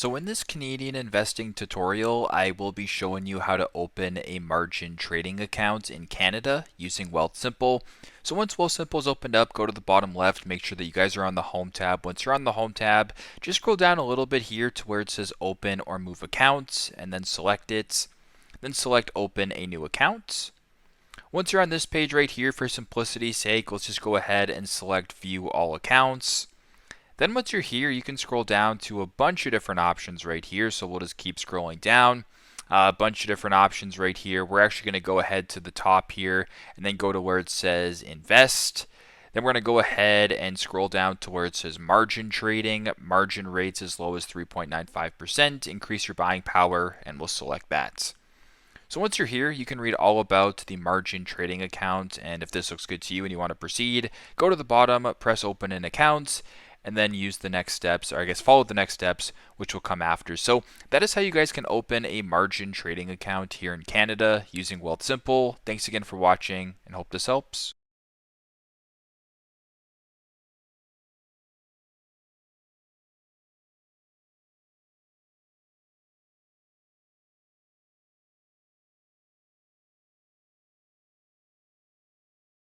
So in this Canadian investing tutorial, I will be showing you how to open a margin trading account in Canada using Wealthsimple. So once Wealthsimple is opened up, go to the bottom left, make sure that you guys are on the home tab. Once you're on the home tab, just scroll down a little bit here to where it says open or move accounts and then select it. Then select open a new account. Once you're on this page right here, for simplicity's sake, let's just go ahead and select view all accounts. Then once you're here, you can scroll down to a bunch of different options right here. So we'll just keep scrolling down. A bunch of different options right here. We're actually going to go ahead to the top here and then go to where it says invest. Then we're going to go ahead and scroll down to where it says margin trading. Margin rates as low as 3.95%. Increase your buying power, and we'll select that. So once you're here, you can read all about the margin trading account, and if this looks good to you and you want to proceed, go to the bottom, press open an account, and then use the next steps, or I guess follow the next steps, which will come after. So that is how you guys can open a margin trading account here in Canada using Wealthsimple. Thanks again for watching, and hope this helps.